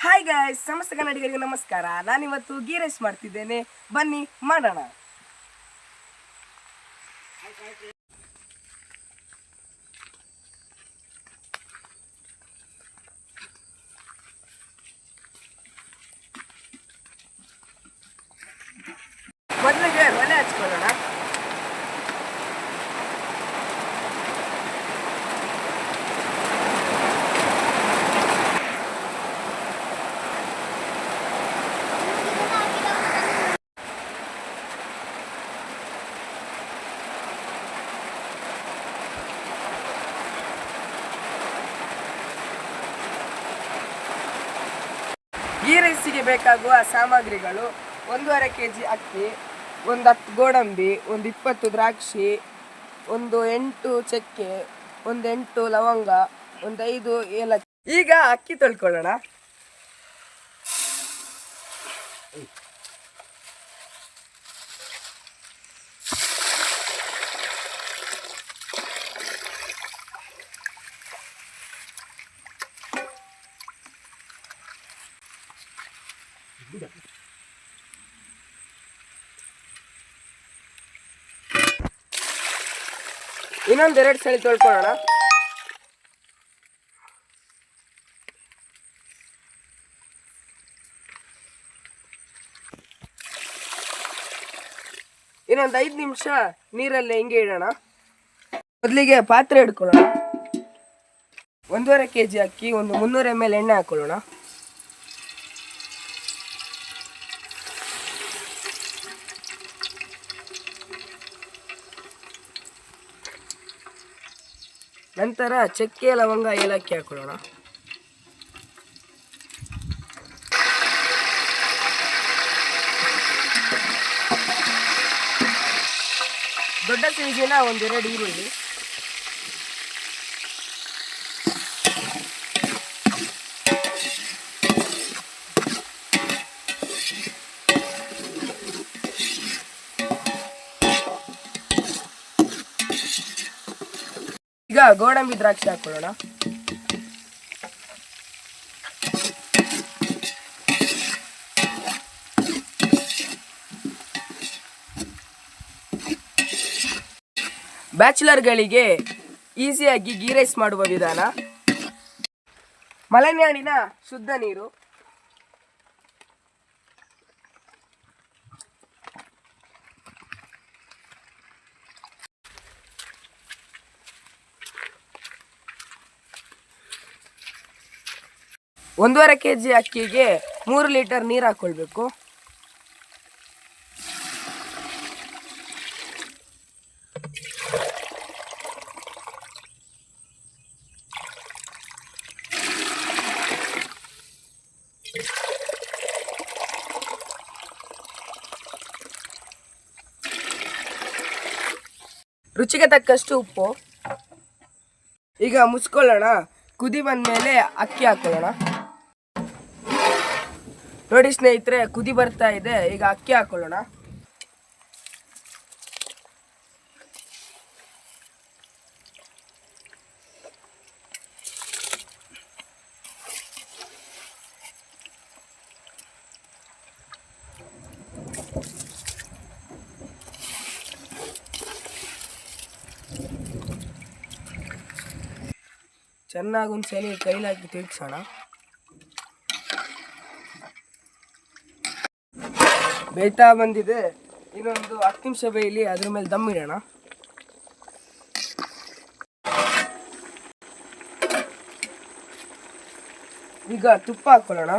Hi guys, ಸಮಸ್ತ ಕನ್ನಡಿಗರಿಗೆ ನಮಸ್ಕಾರ. ನಾನಿವತ್ತು ಗೀ ರೈಸ್ ಮಾಡ್ತಿದ್ದೇನೆ, ಬನ್ನಿ ಮಾಡೋಣ. ಮೊದಲಿಗೆ ಒಲೆ ಹಚ್ಕೊಳ್ಳೋಣ. ಗೀ ರೈಸಿಗೆ ಬೇಕಾಗುವ ಸಾಮಗ್ರಿಗಳು: 1.5 kg ಅಕ್ಕಿ, 10 ಗೋಡಂಬಿ, 20 ದ್ರಾಕ್ಷಿ, 8 ಚಕ್ಕೆ, 8 ಲವಂಗ, 5 ಏಲಕ್ಕಿ. ಈಗ ಅಕ್ಕಿ ತೊಳ್ಕೊಳ್ಳೋಣ. ಇನ್ನೊಂದೆರಡು ಸಲ ತೊಳ್ಕೊಳ್ಳೋಣ. ಇನ್ನೊಂದು 5 ನಿಮಿಷ ನೀರಲ್ಲಿ ಹಿಂಗೆ ಇಡೋಣ. ಮೊದಲಿಗೆ ಪಾತ್ರೆ ಇಟ್ಕೊಳ್ಳೋಣ. 1.5 kg ಅಕ್ಕಿ, 300 ml ಎಣ್ಣೆ ಹಾಕೊಳ್ಳೋಣ. ನಂತರ ಚಕ್ಕೆ, ಲವಂಗ, ಏಲಕ್ಕಿ ಹಾಕೊಳ್ಳೋಣ. ದೊಡ್ಡ ಸೈಜಿನ 2 ಈರುಳ್ಳಿ. ಈಗ ಗೋಡಂಬಿ, ದ್ರಾಕ್ಷಿ ಹಾಕೊಳ್ಳೋಣ. ಬ್ಯಾಚುಲರ್ಗಳಿಗೆ ಈಸಿಯಾಗಿ ಗೀ ರೈಸ್ ಮಾಡುವ ವಿಧಾನ: ಮಲೆನಾಡಿನ ಶುದ್ಧ ನೀರು, ಒಂದೂವರೆ kg ಅಕ್ಕಿಗೆ 3 ಲೀಟರ್ ನೀರು ಹಾಕೊಳ್ಬೇಕು. ರುಚಿಗೆ ತಕ್ಕಷ್ಟು ಉಪ್ಪು. ಈಗ ಮುಚ್ಕೊಳ್ಳೋಣ. ಕುದಿ ಬಂದಮೇಲೆ ಅಕ್ಕಿ ಹಾಕೊಳ್ಳೋಣ. ನೋಡಿ ಸ್ನೇಹಿತರೆ, ಕುದಿ ಬರ್ತಾ ಇದೆ. ಈಗ ಅಕ್ಕಿ ಹಾಕೊಳ್ಳೋಣ. ಚೆನ್ನಾಗಿ ಒಂದ್ಸಲಿ ಕೈಲಾಕಿ ತಿರುಗಿಸೋಣ. ಬೇಯ್ತಾ ಬಂದಿದೆ. ಇನ್ನೊಂದು 10 ನಿಮಿಷ ಬೇಯಲಿ, ಅದ್ರ ಮೇಲೆ ದಮ್ ಇಡೋಣ. ಈಗ ತುಪ್ಪ ಹಾಕೊಳ್ಳೋಣ.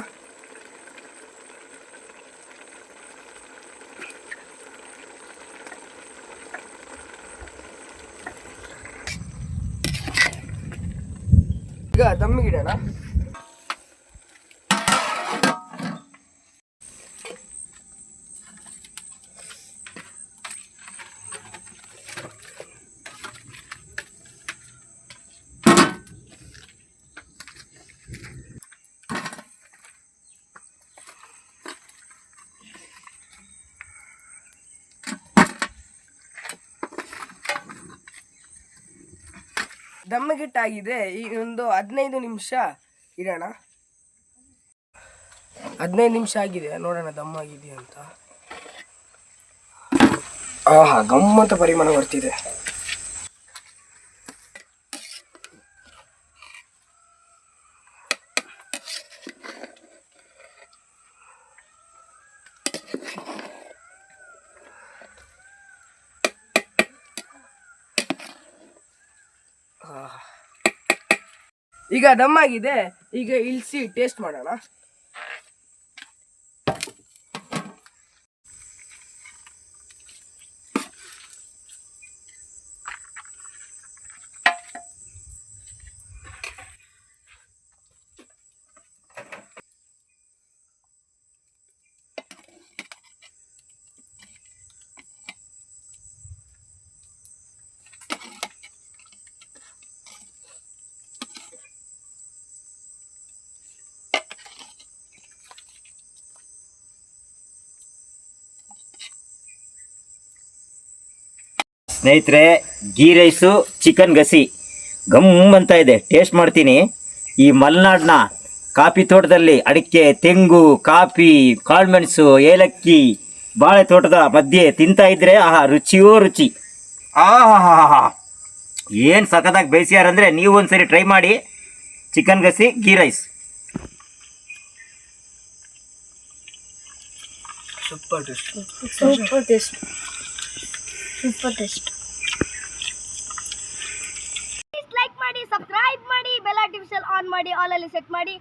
ಈಗ ದಮ್ಮಿಗಿಡೋಣ. ದಮ್ಮಗಿಟ್ಟಾಗಿದೆ. ಈ ಒಂದು 15 ನಿಮಿಷ ಇಡೋಣ. 15 ನಿಮಿಷ ಆಗಿದೆ, ನೋಡೋಣ ದಮ್ ಆಗಿದೆಯಾ ಅಂತ. ಆಹಾ, ಗಮ್ಮಂತ ಪರಿಮಾಣ ಬರ್ತಿದೆ. ಈಗ ದಮ್ ಆಗಿದೆ. ಈಗ ಇಳಿಸಿ ಟೇಸ್ಟ್ ಮಾಡೋಣ. ಸ್ನೇಹಿತರೆ, ಗೀ ರೈಸು ಚಿಕನ್ ಗಸಿ ಗಮ್ ಅಂತ ಇದೆ. ಟೇಸ್ಟ್ ಮಾಡ್ತೀನಿ. ಈ ಮಲೆನಾಡಿನ ಕಾಫಿ ತೋಟದಲ್ಲಿ ಅಡಿಕೆ, ತೆಂಗು, ಕಾಫಿ, ಕಾಳುಮೆಣಸು, ಏಲಕ್ಕಿ, ಬಾಳೆ ತೋಟದ ಮಧ್ಯೆ ತಿಂತಾ ಇದ್ರೆ ಆಹಾ, ರುಚಿಯೋ ರುಚಿ. ಆಹಾ, ಏನು ಸಖತ್ತಾಗಿ ಬೇಯಿಸ್ಯಾರಂದರೆ ನೀವು ಒಂದ್ಸರಿ ಟ್ರೈ ಮಾಡಿ. ಚಿಕನ್ ಗಸಿ ghee rice super taste. Like ಮಾಡಿ, ಸಬ್ಸ್ಕ್ರೈಬ್ ಮಾಡಿ, ಬೆಲ್ ನೋಟಿಫಿಕೇಶನ್ ಆನ್ ಮಾಡಿ, ಆಲ್ ಅಲ್ಲಿ ಸೆಟ್ ಮಾಡಿ.